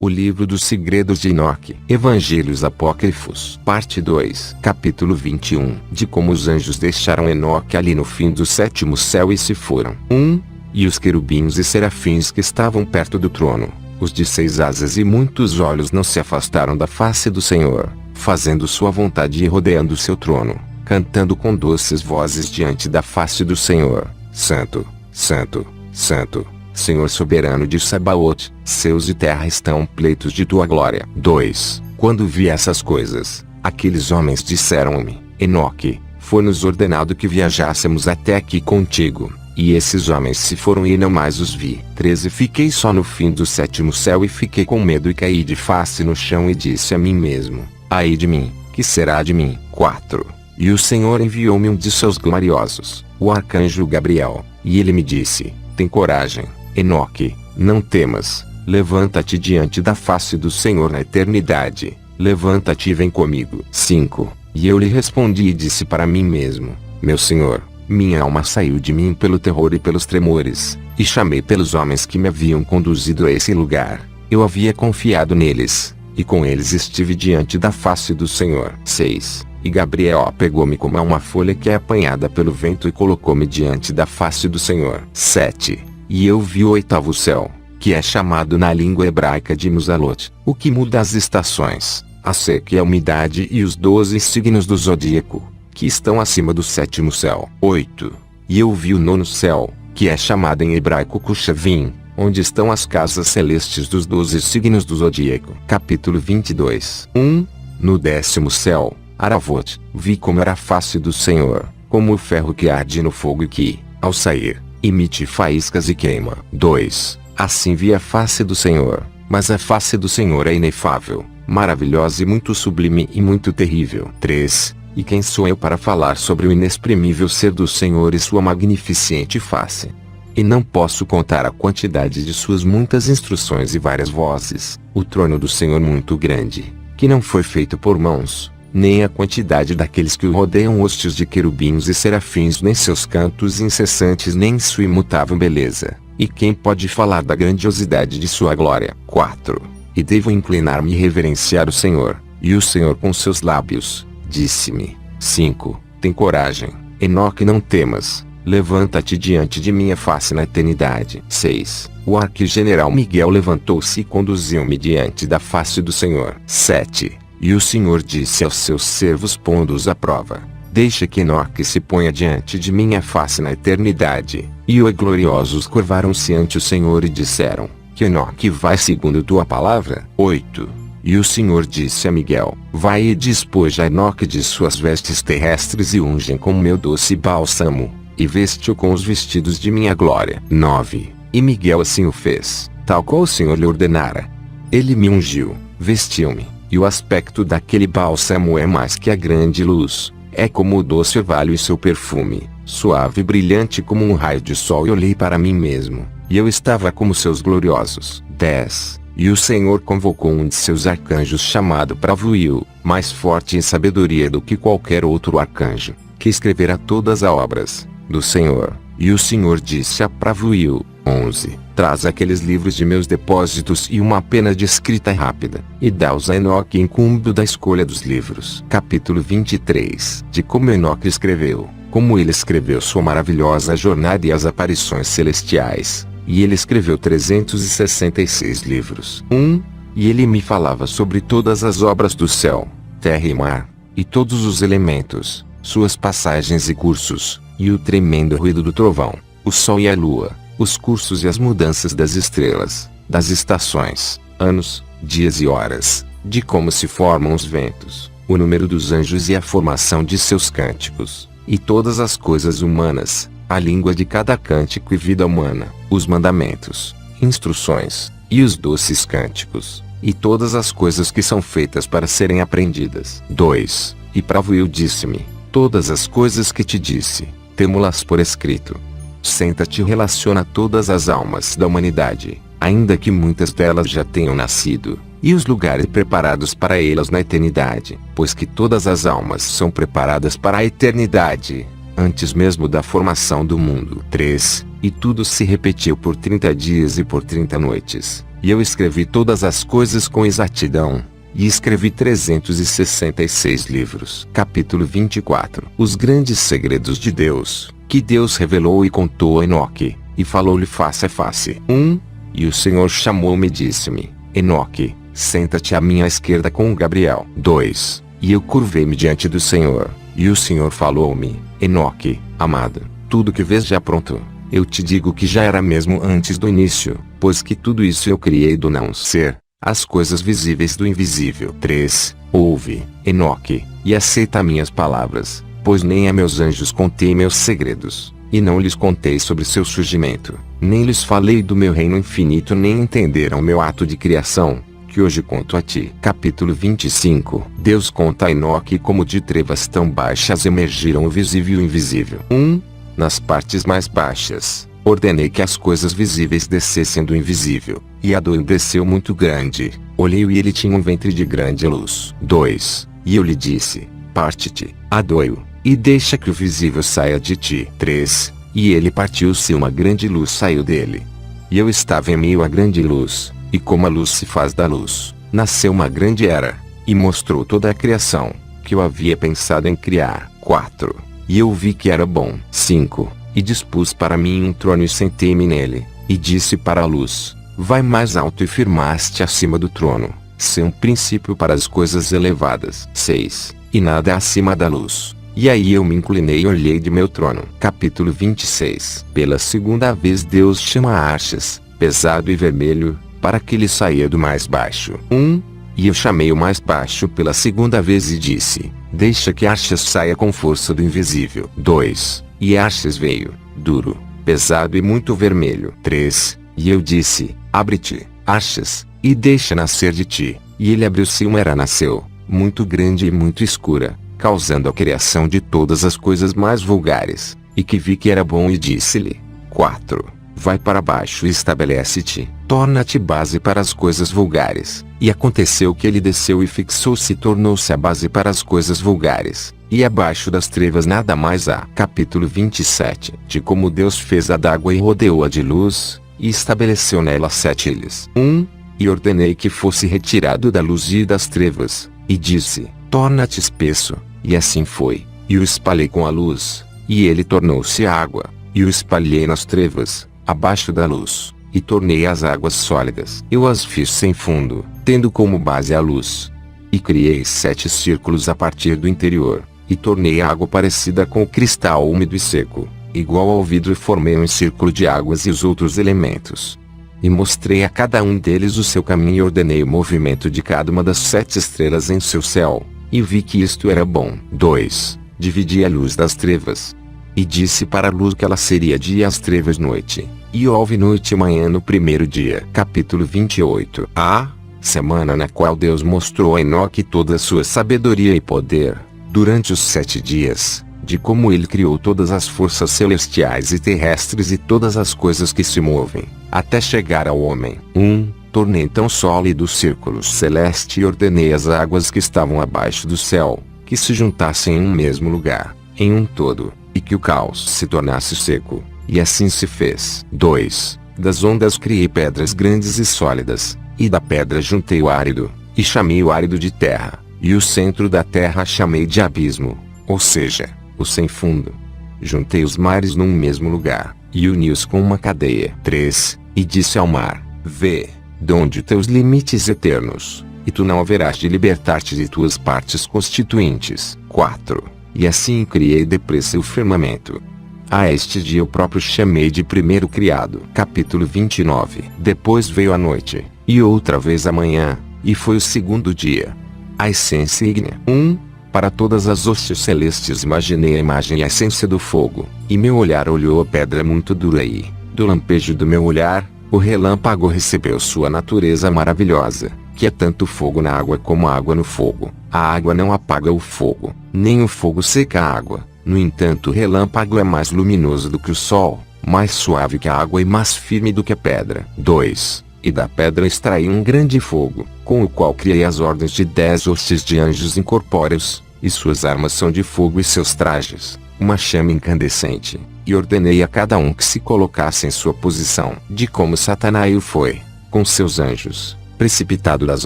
O livro dos segredos de Enoque. Evangelhos Apócrifos. Parte 2. Capítulo 21. De como os anjos deixaram Enoque ali no fim do sétimo céu e se foram. 1. E os querubins e serafins que estavam perto do trono, os de 6 asas e muitos olhos, não se afastaram da face do Senhor, fazendo sua vontade e rodeando seu trono, cantando com doces vozes diante da face do Senhor: Santo, Santo, Santo, Senhor soberano de Sabaote, céus e terra estão pleitos de tua glória. 2. Quando vi essas coisas, aqueles homens disseram-me: Enoque, foi-nos ordenado que viajássemos até aqui contigo. E esses homens se foram e não mais os vi. 13. Fiquei só no fim do sétimo céu e fiquei com medo e caí de face no chão e disse a mim mesmo: ai de mim, que será de mim? 4. E o Senhor enviou-me um de seus gloriosos, o arcanjo Gabriel, e ele me disse: tem coragem, Enoque, não temas, levanta-te diante da face do Senhor na eternidade, levanta-te e vem comigo. 5. E eu lhe respondi e disse para mim mesmo: meu Senhor, minha alma saiu de mim pelo terror e pelos tremores, e chamei pelos homens que me haviam conduzido a esse lugar. Eu havia confiado neles, e com eles estive diante da face do Senhor. 6. E Gabriel pegou-me como a uma folha que é apanhada pelo vento e colocou-me diante da face do Senhor. 7. E eu vi o 8º céu, que é chamado na língua hebraica de Muzalot, o que muda as estações, a seca e a umidade, e os 12 signos do zodíaco, que estão acima do 7º céu. 8. E eu vi o 9º céu, que é chamado em hebraico Cushavim, onde estão as casas celestes dos 12 signos do zodíaco. Capítulo 22. 1. No 10º céu, Aravot, vi como era a face do Senhor, como o ferro que arde no fogo e que, ao sair, emite faíscas e queima. 2. Assim vi a face do Senhor, mas a face do Senhor é inefável, maravilhosa e muito sublime e muito terrível. 3. E quem sou eu para falar sobre o inexprimível ser do Senhor e sua magnificente face? E não posso contar a quantidade de suas muitas instruções e várias vozes, o trono do Senhor muito grande, que não foi feito por mãos, nem a quantidade daqueles que o rodeiam, hostes de querubins e serafins, nem seus cantos incessantes, nem sua imutável beleza. E quem pode falar da grandiosidade de sua glória? 4. E devo inclinar-me e reverenciar o Senhor, e o Senhor com seus lábios disse-me: 5. Tem coragem, Enoque, não temas, levanta-te diante de minha face na eternidade. 6. O arquigeneral Miguel levantou-se e conduziu-me diante da face do Senhor. 7. E o Senhor disse aos seus servos, pondo-os à prova: deixa que Enoque se ponha diante de minha face na eternidade. E os gloriosos curvaram-se ante o Senhor e disseram: que Enoque vai segundo tua palavra. 8. E o Senhor disse a Miguel: vai e despoja a Enoque de suas vestes terrestres e ungem com meu doce bálsamo, e veste-o com os vestidos de minha glória. 9. E Miguel assim o fez, tal qual o Senhor lhe ordenara. Ele me ungiu, vestiu-me, e o aspecto daquele bálsamo é mais que a grande luz, é como o doce orvalho e seu perfume, suave e brilhante como um raio de sol. E olhei para mim mesmo, e eu estava como seus gloriosos. 10. E o Senhor convocou um de seus arcanjos chamado Pravuil, mais forte em sabedoria do que qualquer outro arcanjo, que escreverá todas as obras do Senhor. E o Senhor disse a Pravuil: 11. Traz aqueles livros de meus depósitos e uma pena de escrita rápida, e dá-os a Enoque, incumbe da escolha dos livros. Capítulo 23. De como Enoque escreveu, como ele escreveu sua maravilhosa jornada e as aparições celestiais. E ele escreveu 366 livros. 1. E ele me falava sobre todas as obras do céu, terra e mar, e todos os elementos, suas passagens e cursos, e o tremendo ruído do trovão, o sol e a lua, os cursos e as mudanças das estrelas, das estações, anos, dias e horas, de como se formam os ventos, o número dos anjos e a formação de seus cânticos, e todas as coisas humanas, a língua de cada cântico e vida humana, os mandamentos, instruções, e os doces cânticos, e todas as coisas que são feitas para serem aprendidas. 2. E Pravuil disse-me: todas as coisas que te disse, temo-las por escrito. Senta-te e relaciona todas as almas da humanidade, ainda que muitas delas já tenham nascido, e os lugares preparados para elas na eternidade, pois que todas as almas são preparadas para a eternidade, antes mesmo da formação do mundo. 3. E tudo se repetiu por 30 dias e por 30 noites. E eu escrevi todas as coisas com exatidão. E escrevi 366 livros. Capítulo 24. Os grandes segredos de Deus, que Deus revelou e contou a Enoque, e falou-lhe face a face. 1. E o Senhor chamou-me e disse-me: Enoque, senta-te à minha esquerda com Gabriel. 2. E eu curvei-me diante do Senhor, e o Senhor falou-me: Enoque, amado, tudo que vês já pronto. Eu te digo que já era mesmo antes do início, pois que tudo isso eu criei do não ser, as coisas visíveis do invisível. 3. Ouve, Enoque, e aceita minhas palavras, pois nem a meus anjos contei meus segredos, e não lhes contei sobre seu surgimento, nem lhes falei do meu reino infinito, nem entenderam meu ato de criação, que hoje conto a ti. Capítulo 25. Deus conta a Enoque como de trevas tão baixas emergiram o visível e o invisível. 1. Nas partes mais baixas, ordenei que as coisas visíveis descessem do invisível, e Adão desceu muito grande. Olhei e ele tinha um ventre de grande luz. 2. E eu lhe disse: parte-te, Adão, e deixa que o visível saia de ti. 3. E ele partiu-se e uma grande luz saiu dele. E eu estava em meio à grande luz, e como a luz se faz da luz, nasceu uma grande era, e mostrou toda a criação, que eu havia pensado em criar. 4. E eu vi que era bom. 5. E dispus para mim um trono e sentei-me nele, e disse para a luz: vai mais alto, e firmaste acima do trono, sê um princípio para as coisas elevadas. 6. E nada acima da luz. E aí eu me inclinei e olhei de meu trono. Capítulo 26. Pela segunda vez Deus chama Arxas, pesado e vermelho, para que ele saia do mais baixo. 1. E eu chamei o mais baixo pela segunda vez e disse: deixa que Arxas saia com força do invisível. 2. E Arxas veio, duro, pesado e muito vermelho. 3. E eu disse: abre-te, Arxas, e deixa nascer de ti. E ele abriu-se e uma era nasceu, muito grande e muito escura, causando a criação de todas as coisas mais vulgares, e que vi que era bom, e disse-lhe: 4. Vai para baixo e estabelece-te, torna-te base para as coisas vulgares. E aconteceu que ele desceu e fixou-se e tornou-se a base para as coisas vulgares, e abaixo das trevas nada mais há. Capítulo 27. De como Deus fez a d'água e rodeou-a de luz, e estabeleceu nela 7 ilhas. 1. E ordenei que fosse retirado da luz e das trevas, e disse: torna-te espesso, e assim foi, e o espalhei com a luz, e ele tornou-se água, e o espalhei nas trevas, abaixo da luz, e tornei as águas sólidas. Eu as fiz sem fundo, tendo como base a luz. E criei 7 círculos a partir do interior, e tornei a água parecida com o cristal úmido e seco, igual ao vidro, e formei um círculo de águas e os outros elementos. E mostrei a cada um deles o seu caminho, e ordenei o movimento de cada uma das 7 estrelas em seu céu, e vi que isto era bom. 2. Dividi a luz das trevas. E disse para a luz que ela seria dia e as trevas noite. E houve noite e manhã no primeiro dia. Capítulo 28. A semana na qual Deus mostrou a Enoque toda a sua sabedoria e poder, durante os 7 dias, de como ele criou todas as forças celestiais e terrestres e todas as coisas que se movem, até chegar ao homem. 1. Tornei então sólido os círculos celeste e ordenei as águas que estavam abaixo do céu, que se juntassem em um mesmo lugar, em um todo, e que o caos se tornasse seco, e assim se fez. 2. Das ondas criei pedras grandes e sólidas, e da pedra juntei o árido, e chamei o árido de terra, e o centro da terra chamei de abismo, ou seja, o sem fundo. Juntei os mares num mesmo lugar, e uni-os com uma cadeia. 3. E disse ao mar: vê, donde teus limites eternos, e tu não haverás de libertar-te de tuas partes constituintes. 4. E assim criei depressa o firmamento. A este dia eu próprio chamei de primeiro criado. Capítulo 29. Depois veio a noite, e outra vez a manhã, e foi o segundo dia. A essência ígnea. 1. Para todas as hostes celestes imaginei a imagem e a essência do fogo, e meu olhar olhou a pedra muito dura, e, do lampejo do meu olhar, o relâmpago recebeu sua natureza maravilhosa, que é tanto fogo na água como água no fogo. A água não apaga o fogo, nem o fogo seca a água. No entanto, o relâmpago é mais luminoso do que o sol, mais suave que a água e mais firme do que a pedra. 2. E da pedra extraí um grande fogo, com o qual criei as ordens de 10 hostes de anjos incorpóreos, e suas armas são de fogo e seus trajes, uma chama incandescente, e ordenei a cada um que se colocasse em sua posição. De como Satanael foi com seus anjos, precipitado das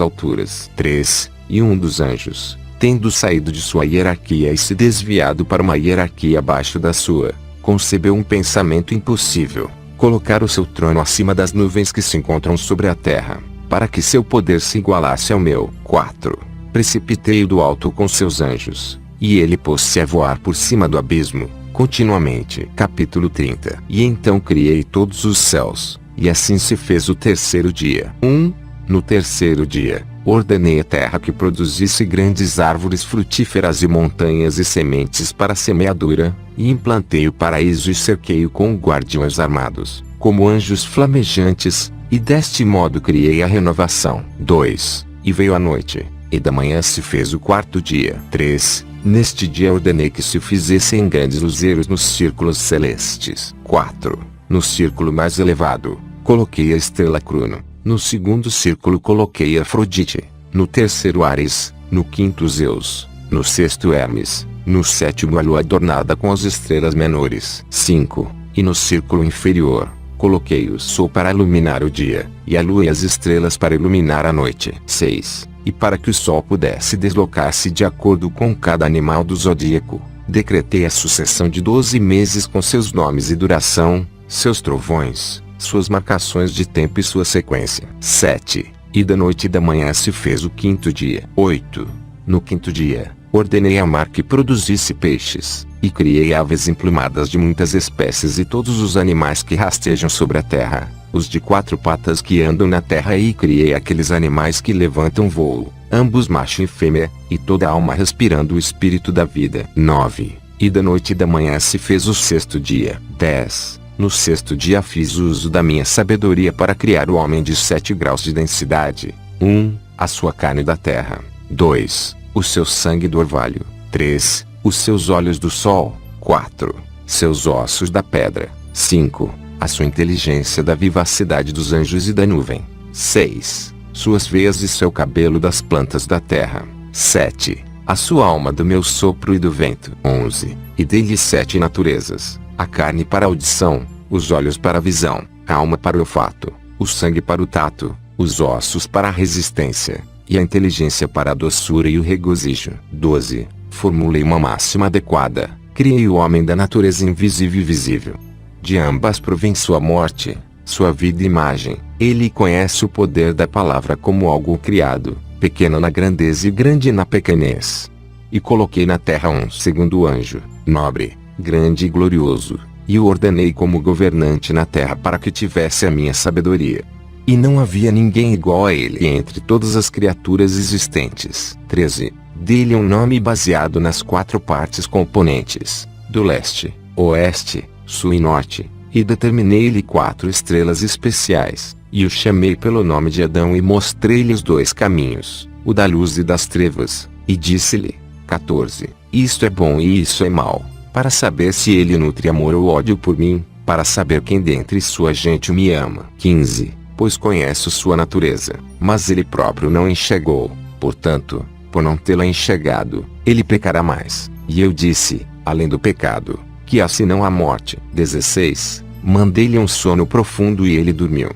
alturas. 3. E um dos anjos, tendo saído de sua hierarquia e se desviado para uma hierarquia abaixo da sua, concebeu um pensamento impossível: colocar o seu trono acima das nuvens que se encontram sobre a terra, para que seu poder se igualasse ao meu. 4. Precipitei-o do alto com seus anjos, e ele pôs-se a voar por cima do abismo, continuamente. Capítulo 30. E então criei todos os céus, e assim se fez o terceiro dia. 1. No terceiro dia, ordenei a terra que produzisse grandes árvores frutíferas e montanhas e sementes para a semeadura, e implantei o paraíso e cerquei-o com guardiões armados, como anjos flamejantes, e deste modo criei a renovação. 2. E veio a noite, e da manhã se fez o quarto dia. 3. Neste dia ordenei que se fizessem grandes luzeiros nos círculos celestes. 4. No círculo mais elevado, coloquei a estrela Crono. No segundo círculo coloquei Afrodite. No terceiro Ares. No quinto Zeus. No sexto Hermes. No sétimo a lua adornada com as estrelas menores. 5. E no círculo inferior, coloquei o sol para iluminar o dia, e a lua e as estrelas para iluminar a noite. 6. E para que o sol pudesse deslocar-se de acordo com cada animal do zodíaco, decretei a sucessão de 12 meses com seus nomes e duração, seus trovões, suas marcações de tempo e sua sequência. 7. E da noite e da manhã se fez o quinto dia. 8. No quinto dia, ordenei ao mar que produzisse peixes, e criei aves emplumadas de muitas espécies e todos os animais que rastejam sobre a terra, os de 4 patas que andam na terra, e criei aqueles animais que levantam voo, ambos macho e fêmea, e toda alma respirando o espírito da vida. 9. E da noite e da manhã se fez o sexto dia. 10. No sexto dia fiz uso da minha sabedoria para criar o homem de 7 graus de densidade. 1. A sua carne da terra. 2. O seu sangue do orvalho. 3. Os seus olhos do sol. 4. Seus ossos da pedra. 5. A sua inteligência da vivacidade dos anjos e da nuvem. 6. Suas veias e seu cabelo das plantas da terra. 7. A sua alma do meu sopro e do vento. 11. E dei-lhe 7 naturezas: a carne para a audição, os olhos para a visão, a alma para o olfato, o sangue para o tato, os ossos para a resistência, e a inteligência para a doçura e o regozijo. 12. Formulei uma máxima adequada: criei o homem da natureza invisível e visível. De ambas provém sua morte, sua vida e imagem. Ele conhece o poder da palavra como algo criado, pequeno na grandeza e grande na pequenez. E coloquei na terra um segundo anjo, nobre, grande e glorioso, e o ordenei como governante na terra para que tivesse a minha sabedoria. E não havia ninguém igual a ele entre todas as criaturas existentes. 13. Dei-lhe um nome baseado nas 4 partes componentes, do leste, oeste, sul e norte, e determinei-lhe 4 estrelas especiais, e o chamei pelo nome de Adão e mostrei-lhe os 2 caminhos, o da luz e das trevas, e disse-lhe: 14. Isto é bom e isso é mal, para saber se ele nutre amor ou ódio por mim, para saber quem dentre sua gente me ama. 15. Pois conheço sua natureza, mas ele próprio não enxergou, portanto, por não tê-la enxergado, ele pecará mais. E eu disse, além do pecado, que há senão a morte. 16. Mandei-lhe um sono profundo e ele dormiu.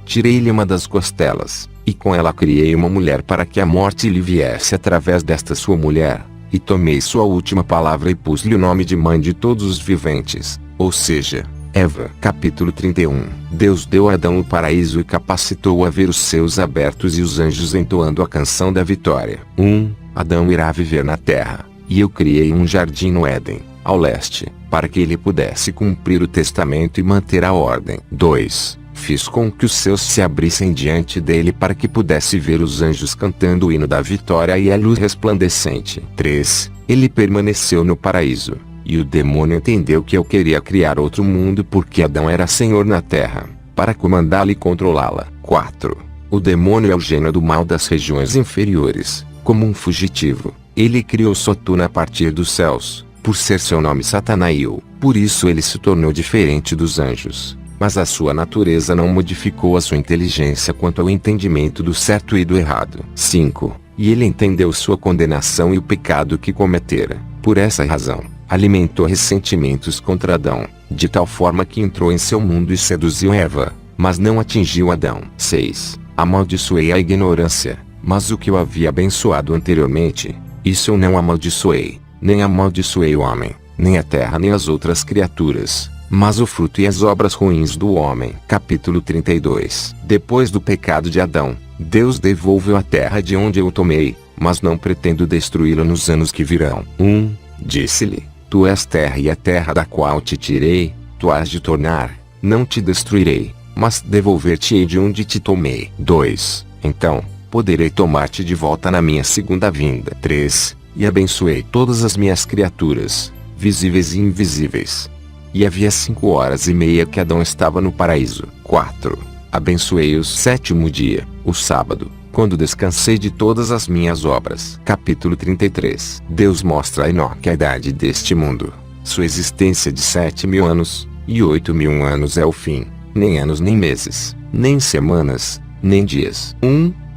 Tirei-lhe uma das costelas, e com ela criei uma mulher para que a morte lhe viesse através desta sua mulher, e tomei sua última palavra e pus-lhe o nome de mãe de todos os viventes, ou seja, Eva. Capítulo 31. Deus deu a Adão o paraíso e capacitou-o a ver os céus abertos e os anjos entoando a canção da vitória. 1. Adão irá viver na terra, e eu criei um jardim no Éden, ao leste, para que ele pudesse cumprir o testamento e manter a ordem. 2. Fiz com que os céus se abrissem diante dele para que pudesse ver os anjos cantando o hino da vitória e a luz resplandecente. 3. Ele permaneceu no paraíso, e o demônio entendeu que eu queria criar outro mundo porque Adão era senhor na terra, para comandá-la e controlá-la. 4. O demônio é o gênio do mal das regiões inferiores, como um fugitivo. Ele criou Soturno a partir dos céus, por ser seu nome Satanael, por isso ele se tornou diferente dos anjos. Mas a sua natureza não modificou a sua inteligência quanto ao entendimento do certo e do errado. 5. E ele entendeu sua condenação e o pecado que cometera. Por essa razão, alimentou ressentimentos contra Adão, de tal forma que entrou em seu mundo e seduziu Eva, mas não atingiu Adão. 6. amaldiçoei a ignorância, mas o que eu havia abençoado anteriormente, isso eu não amaldiçoei, nem amaldiçoei o homem, nem a terra nem as outras criaturas, mas o fruto e as obras ruins do homem. Capítulo 32. Depois do pecado de Adão, Deus devolveu a terra de onde eu tomei, mas não pretendo destruí-la nos anos que virão. Disse-lhe: Tu és terra e a terra da qual te tirei, tu has de tornar, não te destruirei, mas devolver-te-ei de onde te tomei. 2. Então, poderei tomar-te de volta na minha segunda vinda. 3. E abençoei todas as minhas criaturas, visíveis e invisíveis. E havia 5h30 que Adão estava no paraíso. 4. Abençoei o sétimo dia, o sábado, quando descansei de todas as minhas obras. Capítulo 33. Deus mostra a Enoque a idade deste mundo, sua existência de 7.000 anos, e 8.000 anos é o fim, nem anos nem meses, nem semanas, nem dias.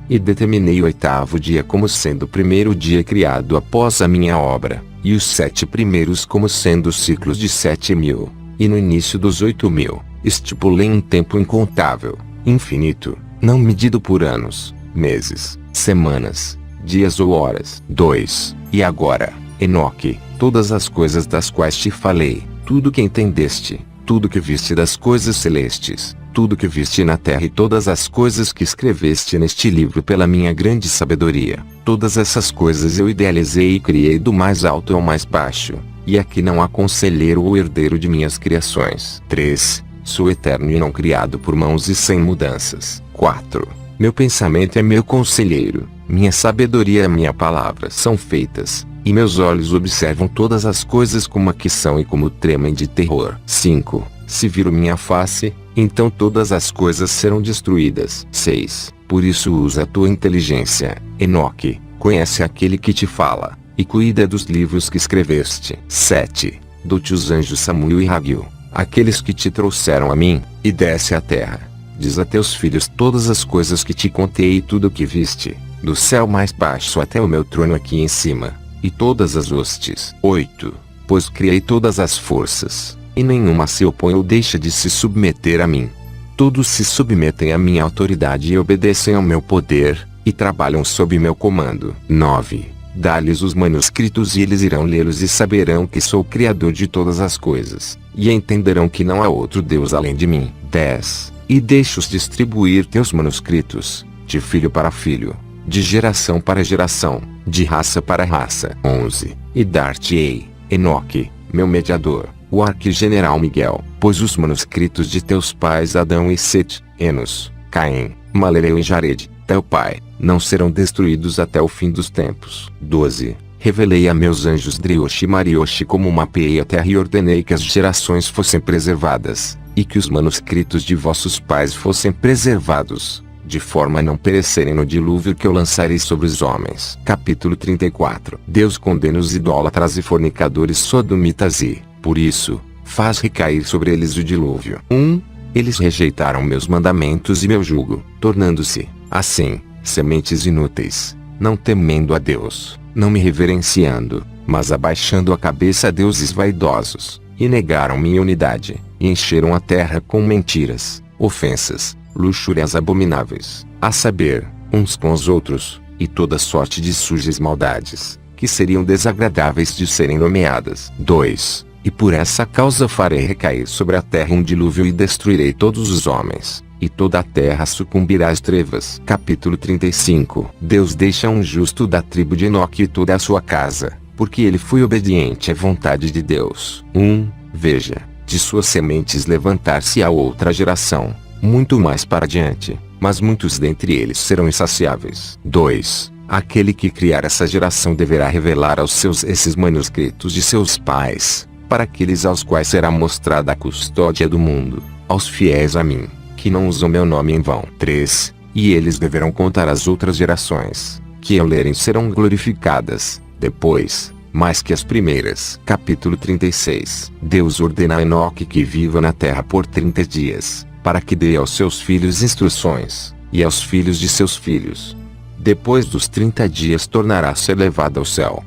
E determinei o 8º dia como sendo o primeiro dia criado após a minha obra, e os 7 primeiros como sendo ciclos de 7.000, e no início dos 8.000, estipulei um tempo incontável, infinito, não medido por anos, meses, semanas, dias ou horas. 2. E agora, Enoque, todas as coisas das quais te falei, tudo que entendeste, tudo que viste das coisas celestes, tudo que viste na terra e todas as coisas que escreveste neste livro pela minha grande sabedoria, todas essas coisas eu idealizei e criei do mais alto ao mais baixo, e aqui não há conselheiro ou herdeiro de minhas criações. 3. Sou eterno e não criado por mãos e sem mudanças. 4. Meu pensamento é meu conselheiro, minha sabedoria é minha palavra são feitas, e meus olhos observam todas as coisas como aqui são e como tremem de terror. 5. Se viro minha face, então todas as coisas serão destruídas. 6. Por isso usa a tua inteligência, Enoque, conhece aquele que te fala, e cuida dos livros que escreveste. 7. Dou-te os anjos Samuel e Raguel, aqueles que te trouxeram a mim, e desce à terra. Diz a teus filhos todas as coisas que te contei e tudo o que viste, do céu mais baixo até o meu trono aqui em cima, e todas as hostes. 8. Pois criei todas as forças, e nenhuma se opõe ou deixa de se submeter a mim. Todos se submetem à minha autoridade e obedecem ao meu poder, e trabalham sob meu comando. 9. Dá-lhes os manuscritos e eles irão lê-los e saberão que sou o Criador de todas as coisas, e entenderão que não há outro Deus além de mim. 10. E deixa-os distribuir teus manuscritos, de filho para filho, de geração para geração, de raça para raça. 11. E dar-te-ei, Enoque, meu mediador, o arquigeneral Miguel, pois os manuscritos de teus pais Adão e Sete, Enos, Caim, Malereu e Jared, teu pai, não serão destruídos até o fim dos tempos. 12. Revelei a meus anjos Drioshi e Marioshi como mapeei a terra e ordenei que as gerações fossem preservadas, e que os manuscritos de vossos pais fossem preservados, de forma a não perecerem no dilúvio que eu lançarei sobre os homens. Capítulo 34. Deus condena os idólatras e fornicadores sodomitas e, por isso, faz recair sobre eles o dilúvio. Eles rejeitaram meus mandamentos e meu jugo, tornando-se, assim, sementes inúteis, não temendo a Deus, não me reverenciando, mas abaixando a cabeça a deuses vaidosos, e negaram minha unidade, e encheram a terra com mentiras, ofensas, luxúrias abomináveis, a saber, uns com os outros, e toda sorte de sujas maldades, que seriam desagradáveis de serem nomeadas. 2. E por essa causa farei recair sobre a terra um dilúvio e destruirei todos os homens, e toda a terra sucumbirá às trevas. Capítulo 35. Deus deixa um justo da tribo de Enoque e toda a sua casa, porque ele foi obediente à vontade de Deus. Veja, de suas sementes levantar-se-á outra geração, muito mais para diante, mas muitos dentre eles serão insaciáveis. 2. Aquele que criar essa geração deverá revelar aos seus esses manuscritos de seus pais, para aqueles aos quais será mostrada a custódia do mundo, aos fiéis a mim, que não usam meu nome em vão. 3. E eles deverão contar às outras gerações, que ao lerem serão glorificadas, depois, mais que as primeiras. Capítulo 36. Deus ordena a Enoque que viva na terra por 30 dias, para que dê aos seus filhos instruções, e aos filhos de seus filhos. Depois dos 30 dias tornará a ser levado ao céu.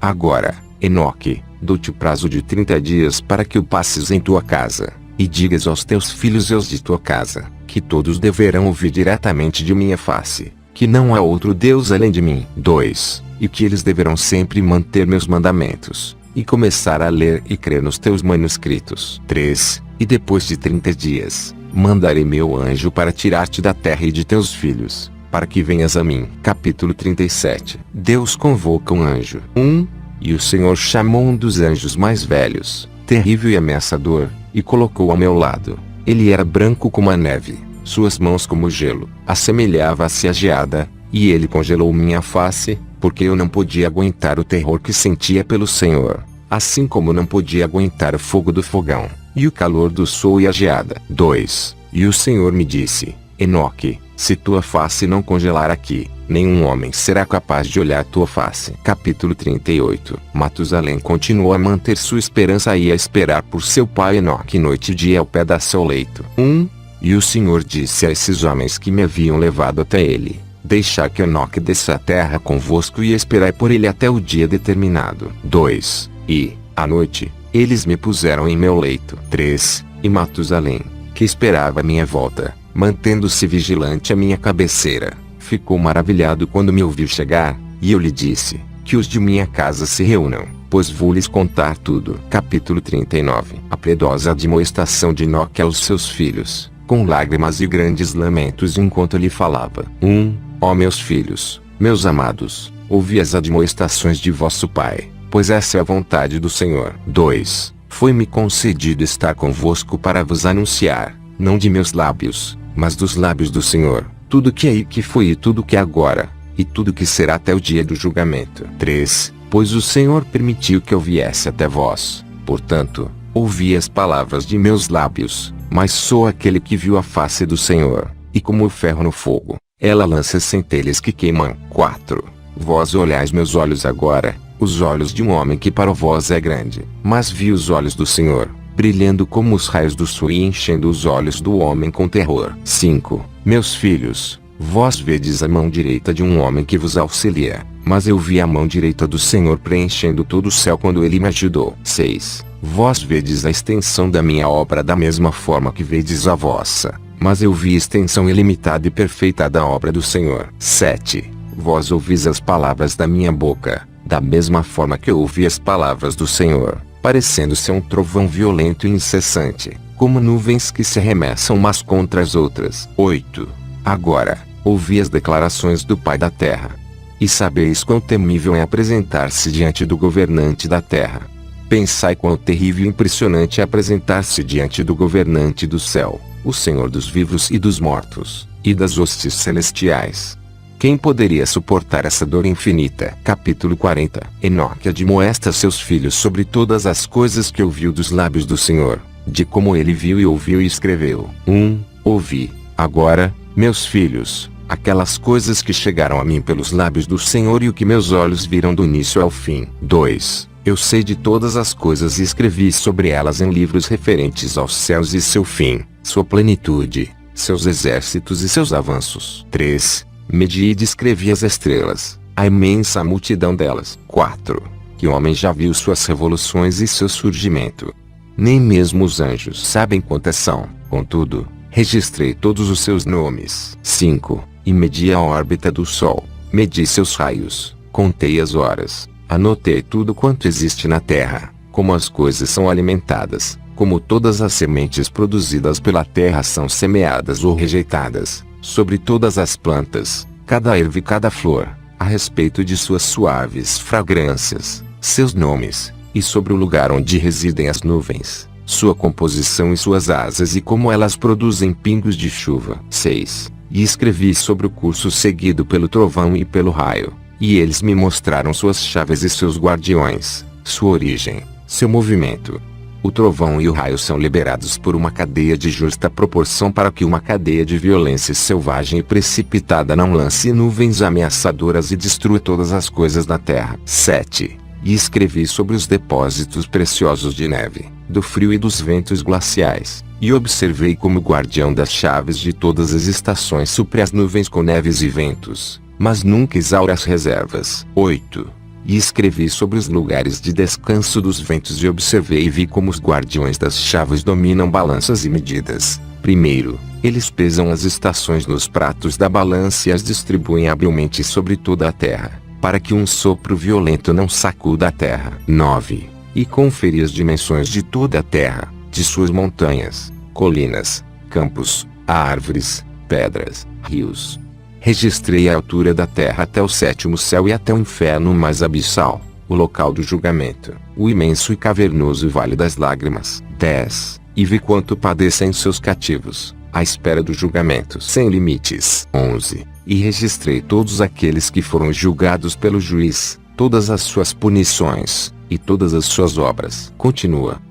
Agora, Enoque, dou-te prazo de 30 dias para que o passes em tua casa, e digas aos teus filhos e aos de tua casa, que todos deverão ouvir diretamente de minha face, que não há outro Deus além de mim. 2. E que eles deverão sempre manter meus mandamentos, e começar a ler e crer nos teus manuscritos. 3. E depois de 30 dias, mandarei meu anjo para tirar-te da terra e de teus filhos, para que venhas a mim. Capítulo 37. Deus convoca um anjo. 1. E o Senhor chamou um dos anjos mais velhos, terrível e ameaçador, e colocou ao meu lado. Ele era branco como a neve, suas mãos como gelo, assemelhava-se à geada, e ele congelou minha face, porque eu não podia aguentar o terror que sentia pelo Senhor, assim como não podia aguentar o fogo do fogão, e o calor do sol e a geada. 2. E o Senhor me disse: Enoque, se tua face não congelar aqui, nenhum homem será capaz de olhar tua face. Capítulo 38. Matusalém continuou a manter sua esperança e a esperar por seu pai Enoque noite e dia ao pé da seu leito. 1. E o Senhor disse a esses homens que me haviam levado até ele: Deixai que Enoque desça à terra convosco e esperai por ele até o dia determinado. 2. E, à noite, eles me puseram em meu leito. 3. E Matusalém, que esperava a minha volta, mantendo-se vigilante à minha cabeceira, ficou maravilhado quando me ouviu chegar, e eu lhe disse: Que os de minha casa se reúnam, pois vou lhes contar tudo. Capítulo 39. A piedosa admoestação de Enoque aos seus filhos, com lágrimas e grandes lamentos enquanto lhe falava. 1. Ó meus filhos, meus amados, ouvi as admoestações de vosso pai, pois essa é a vontade do Senhor. 2. Foi-me concedido estar convosco para vos anunciar, não de meus lábios, mas dos lábios do Senhor, tudo que é e que foi e tudo que é agora, e tudo que será até o dia do julgamento. 3. Pois o Senhor permitiu que eu viesse até vós, portanto, ouvi as palavras de meus lábios, mas sou aquele que viu a face do Senhor, e como o ferro no fogo, ela lança centelhas que queimam. 4. Vós olhais meus olhos agora, os olhos de um homem que para vós é grande, mas vi os olhos do Senhor, brilhando como os raios do sol e enchendo os olhos do homem com terror. 5. Meus filhos, vós vedes a mão direita de um homem que vos auxilia, mas eu vi a mão direita do Senhor preenchendo todo o céu quando ele me ajudou. 6. Vós vedes a extensão da minha obra da mesma forma que vedes a vossa, mas eu vi extensão ilimitada e perfeita da obra do Senhor. 7. Vós ouvis as palavras da minha boca, da mesma forma que eu ouvi as palavras do Senhor, parecendo ser um trovão violento e incessante, como nuvens que se arremessam umas contra as outras. 8. Agora, ouvi as declarações do Pai da terra. E sabeis quão temível é apresentar-se diante do governante da terra. Pensai quão terrível e impressionante é apresentar-se diante do governante do céu, o Senhor dos vivos e dos mortos, e das hostes celestiais. Quem poderia suportar essa dor infinita? Capítulo 40. Enoque admoesta seus filhos sobre todas as coisas que ouviu dos lábios do Senhor, de como ele viu e ouviu e escreveu. 1. Ouvi, agora, meus filhos, aquelas coisas que chegaram a mim pelos lábios do Senhor e o que meus olhos viram do início ao fim. 2. Eu sei de todas as coisas e escrevi sobre elas em livros referentes aos céus e seu fim, sua plenitude, seus exércitos e seus avanços. 3. Medi e descrevi as estrelas, a imensa multidão delas. 4. Que homem já viu suas revoluções e seu surgimento? Nem mesmo os anjos sabem quantas são. Contudo, registrei todos os seus nomes. 5. E medi a órbita do Sol, medi seus raios, contei as horas, anotei tudo quanto existe na terra, como as coisas são alimentadas, como todas as sementes produzidas pela terra são semeadas ou rejeitadas, sobre todas as plantas, cada erva e cada flor, a respeito de suas suaves fragrâncias, seus nomes, e sobre o lugar onde residem as nuvens, sua composição e suas asas e como elas produzem pingos de chuva. 6. E escrevi sobre o curso seguido pelo trovão e pelo raio, e eles me mostraram suas chaves e seus guardiões, sua origem, seu movimento. O trovão e o raio são liberados por uma cadeia de justa proporção para que uma cadeia de violência selvagem e precipitada não lance nuvens ameaçadoras e destrua todas as coisas da terra. 7. E escrevi sobre os depósitos preciosos de neve, do frio e dos ventos glaciais, e observei como guardião das chaves de todas as estações supre as nuvens com neves e ventos, mas nunca exaure as reservas. 8. E escrevi sobre os lugares de descanso dos ventos e observei e vi como os guardiões das chaves dominam balanças e medidas, Primeiro, eles pesam as estações nos pratos da balança e as distribuem habilmente sobre toda a terra, para que um sopro violento não sacuda a terra. 9. E conferi as dimensões de toda a terra, de suas montanhas, colinas, campos, árvores, pedras, rios. Registrei a altura da terra até o sétimo céu e até o inferno mais abissal, o local do julgamento, o imenso e cavernoso vale das lágrimas. 10. E vi quanto padecem seus cativos, à espera do julgamento sem limites. 11. E registrei todos aqueles que foram julgados pelo juiz, todas as suas punições, e todas as suas obras. Continua.